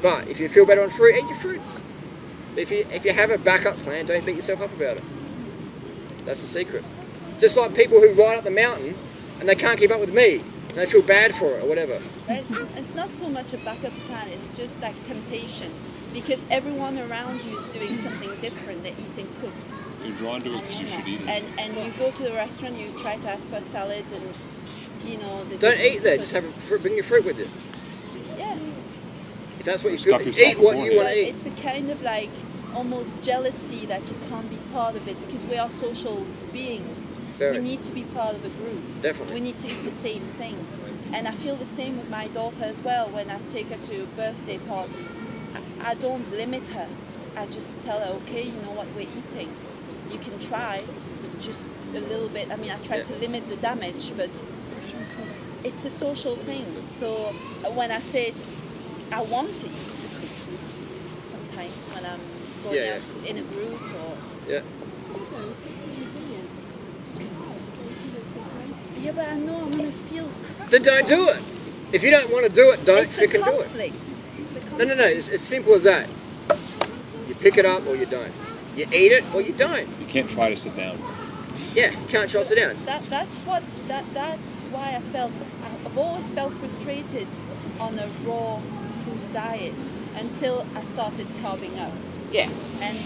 But if you feel better on fruit, eat your fruits. If you have a backup plan, don't beat yourself up about it. That's the secret. Just like people who ride up the mountain and they can't keep up with me. And they feel bad for it or whatever. It's not so much a backup plan, it's just like temptation. Because everyone around you is doing something different, they're eating cooked. You're drawn to it because you should eat it. And you go to the restaurant, you try to ask for a salad and, you know... Don't eat there, just have a fruit, bring your fruit with you. Yeah. If that's what you feel, eat what you want to eat. It's a kind of like almost jealousy that you can't be part of it because we are social beings. Very. We need to be part of a group. Definitely. We need to eat the same thing. And I feel the same with my daughter as well when I take her to a birthday party. I don't limit her. I just tell her, okay, you know what we're eating. You can try, just a little bit. I mean, I try to limit the damage, but it's a social thing. So when I say it, I want to eat the cooked food sometimes when I'm going out in a group or... Yeah. Yeah, but I know I'm going to feel... Then don't do it. If you don't want to do it, don't freaking do it. No, it's as simple as that. You pick it up or you don't. You eat it or you don't. You can't try to sit down. Yeah, you can't try to sit down. That's why I've always felt frustrated on a raw food diet until I started carving up. Yeah. And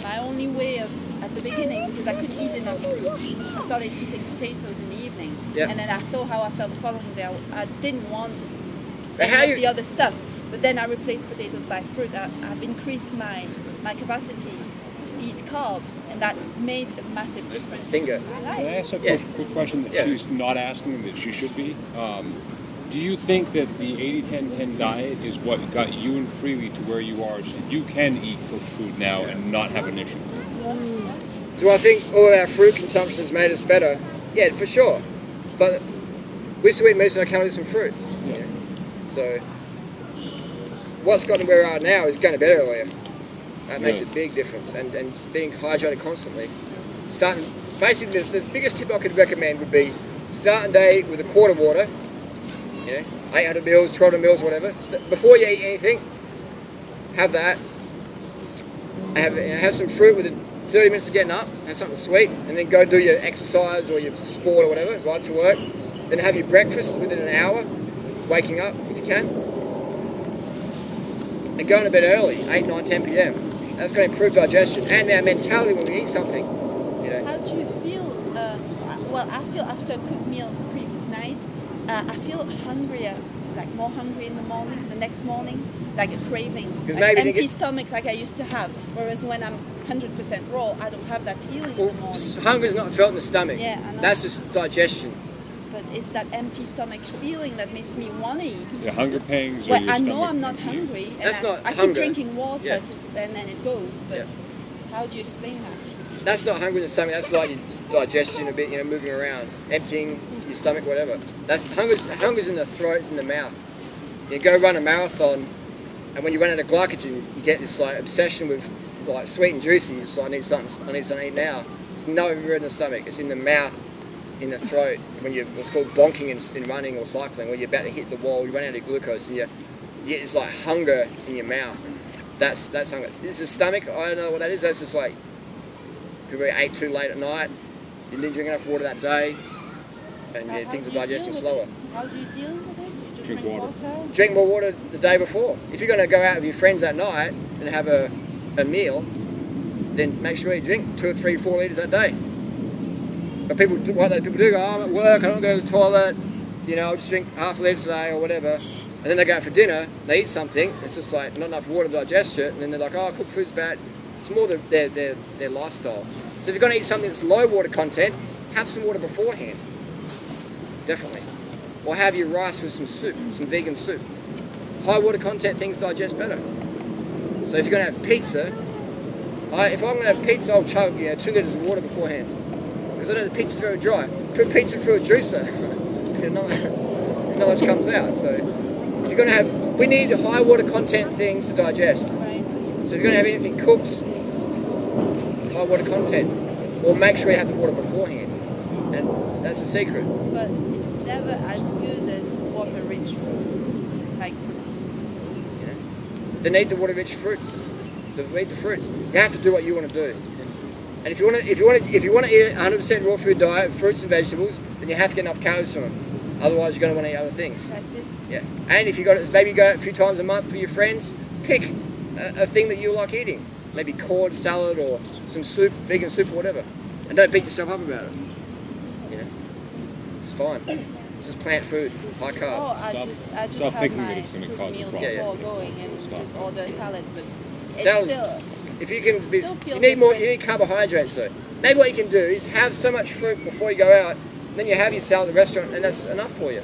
my only way of, at the beginning, because I couldn't eat enough fruit, I started eating potatoes in the evening. Yeah. And then I saw how I felt the following day. I didn't want the other stuff. But then I replaced potatoes by fruit. I've increased my capacity to eat carbs, and that made a massive difference. Bingo. Can I ask a quick question that she's not asking that she should be? Do you think that the 80-10-10 diet is what got you and Freely to where you are, so you can eat cooked food now and not have an issue? Do I think all of our fruit consumption has made us better? Yeah, for sure. But we still eat most of our calories from fruit. Yeah. So what's gotten where we are now is going to bed earlier. That makes a big difference. And being hydrated constantly. Basically, the biggest tip I could recommend would be start a day with a quart of water. 800 mils, 1200 mils, whatever. Before you eat anything, have that. Have some fruit within 30 minutes of getting up. Have something sweet, and then go do your exercise or your sport or whatever. Ride to work. Then have your breakfast within an hour, waking up if you can. And going to bed early, 8, 9, 10 p.m. That's going to improve digestion and our mentality when we eat something. How do you feel? Well, I feel after a cooked meal the previous night, I feel hungrier, like more hungry in the morning, the next morning, like a craving, like empty stomach like I used to have. Whereas when I'm 100% raw, I don't have that feeling in the morning. Hunger is not felt in the stomach. Yeah, I know. That's just digestion. But it's that empty stomach feeling that makes me want to eat. The hunger pangs. Well, I know I'm not hungry. That's not I hunger. keep drinking water and then it goes. But how do you explain that? That's not hunger in the stomach. That's like your digestion a bit, moving around, emptying your stomach, whatever. That's hunger's in the throat, it's in the mouth. You go run a marathon, and when you run out of glycogen, you get this like obsession with like sweet and juicy. It's like I need something to eat now. It's nowhere in the stomach. It's in the mouth, in the throat. When what's called bonking in running or cycling, when you're about to hit the wall, you run out of glucose, and you get this like hunger in your mouth. That's hunger. This is stomach. I don't know what that is. That's just like you ate too late at night. You didn't drink enough water that day, and things are digesting slower. How do you deal with it? You just drink water. Drink more water the day before. If you're going to go out with your friends at night and have a meal, then make sure you drink 2 or 3, 4 litres that day. But people do go, I'm at work, I don't go to the toilet, I'll just drink half a litre today or whatever. And then they go out for dinner, they eat something, it's just like not enough water to digest it, and then they're like, oh, cooked food's bad. It's more their lifestyle. So if you're going to eat something that's low water content, have some water beforehand. Definitely. Or have your rice with some soup, some vegan soup. High water content things digest better. So if you're going to have pizza, if I'm going to have pizza, I'll chug 2 litres of water beforehand. Because I know the pizza's very dry. Put pizza through a juicer, not much comes out. So if you're going to have, we need high water content things to digest. Right. So if you're going to have anything cooked, high water content, or make sure you have the water beforehand. And that's the secret. But it's never as good as water-rich food, like then eat the water-rich fruits. Eat the fruits. You have to do what you want to do. And if you want to eat a 100% raw food diet, fruits and vegetables, then you have to get enough calories from them. Otherwise, you're going to want to eat other things. That's it. Yeah. And if you got maybe go out a few times a month for your friends, pick a thing that you like eating. Maybe cord salad or some soup, vegan soup or whatever. And don't beat yourself up about it. You know, it's fine. It's just plant food, high carb. Oh, I just stop have thinking my that it's going to cause a meal problem. before going and just order a salad, but it's Salad. still. If you can, Still feel you need more. different. You need carbohydrates though. Maybe what you can do is have so much fruit before you go out, then you have your salad at the restaurant, and that's enough for you.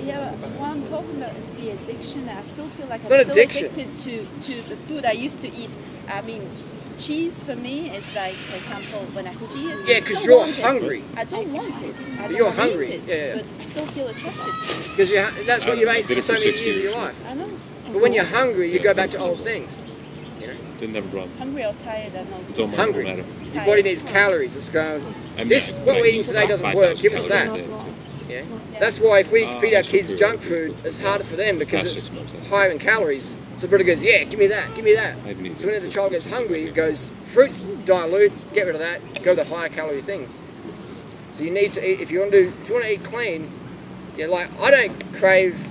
Yeah, but what I'm talking about is the addiction. I still feel like It's I'm not still addiction. addicted to the food I used to eat. I mean, cheese for me is like, for example, when I see it. Yeah, I 'cause still you're want it. hungry. I don't want it. I You're don't hungry, eat it, yeah. but still feel attracted. Because that's what you've ate did for it so for many 6 years of your years. life. I know. But when you're hungry, you go back to old things. You know, Didn't have a problem. Hungry or tired, I know. Don't mind, hungry. don't matter. Your body needs calories. It's going. I mean, This what we're eating today doesn't work. Give us that. Yeah. That's why if we feed our kids junk food, it's harder for them because Past it's 6 months, higher in calories. So the brother goes, yeah, give me that, give me that. I haven't eaten So when it. the child gets hungry, it goes, fruits dilute, get rid of that, go to the higher calorie things. So you need to eat, if you want to eat clean, yeah, like I don't crave,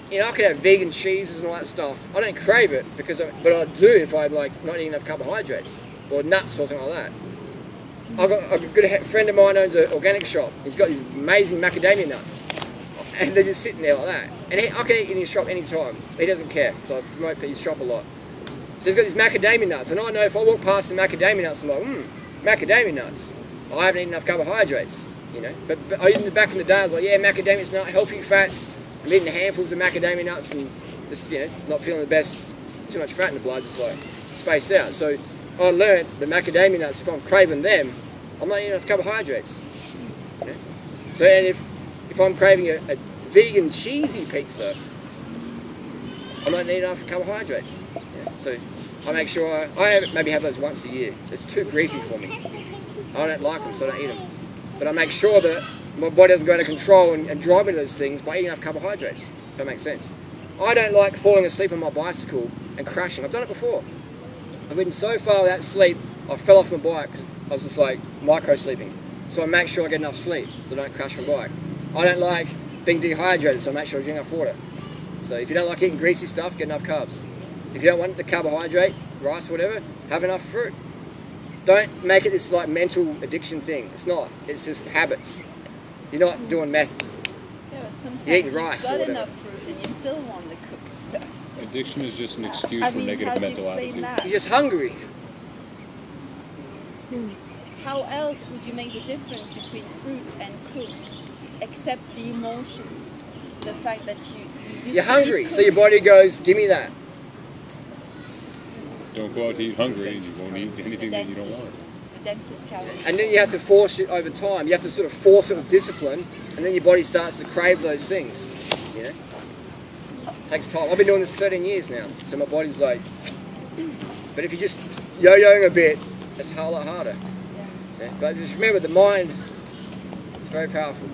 you know, I could have vegan cheeses and all that stuff. I don't crave it but I do if I'm like not eating enough carbohydrates or nuts or something like that. I've got a good friend of mine owns an organic shop. He's got these amazing macadamia nuts. And they're just sitting there like that. And I can eat in his shop any time. He doesn't care, so I promote his shop a lot. So he's got these macadamia nuts. And I know if I walk past the macadamia nuts, I'm like, macadamia nuts. I haven't eaten enough carbohydrates, you know. But back in the day, I was like, yeah, macadamia's not healthy fats. I'm eating handfuls of macadamia nuts and just, you know, not feeling the best. Too much fat in the blood, just like spaced out. So I learned the macadamia nuts, if I'm craving them, I'm not eating enough carbohydrates. You know? So, and if I'm craving a vegan cheesy pizza, I'm not eating enough carbohydrates. Yeah? So I make sure I maybe have those once a year. It's too greasy for me. I don't like them, so I don't eat them. But I make sure that my body doesn't go out of control and drive me to those things by eating enough carbohydrates. If that makes sense. I don't like falling asleep on my bicycle and crashing. I've done it before. I've ridden so far without sleep, I fell off my bike. I was just like micro-sleeping. So I make sure I get enough sleep so I don't crash my bike. I don't like being dehydrated, so I make sure I drink enough water. So if you don't like eating greasy stuff, get enough carbs. If you don't want the carbohydrate, rice, whatever, have enough fruit. Don't make it this like mental addiction thing. It's not. It's just habits. You're not doing meth. Yeah, but sometimes You eat you've rice or got whatever. enough fruit and you still want the cooked stuff. Addiction is just an excuse I for mean, how negative do you mental explain attitude. that? You're just hungry. How else would you make the difference between fruit and cooked, except the emotions? The fact that you used You're to hungry, eat so your cooked. body goes, give me that. Don't go out to eat hungry and you won't eat anything that you don't want. The densest calories. And then you have to force it over time. You have to sort of force it with discipline, and then your body starts to crave those things. You know? It takes time. I've been doing this 13 years now, so my body's like... But if you just yo-yoing a bit, it's a whole lot harder. Yeah. Yeah? But just remember, the mind is very powerful.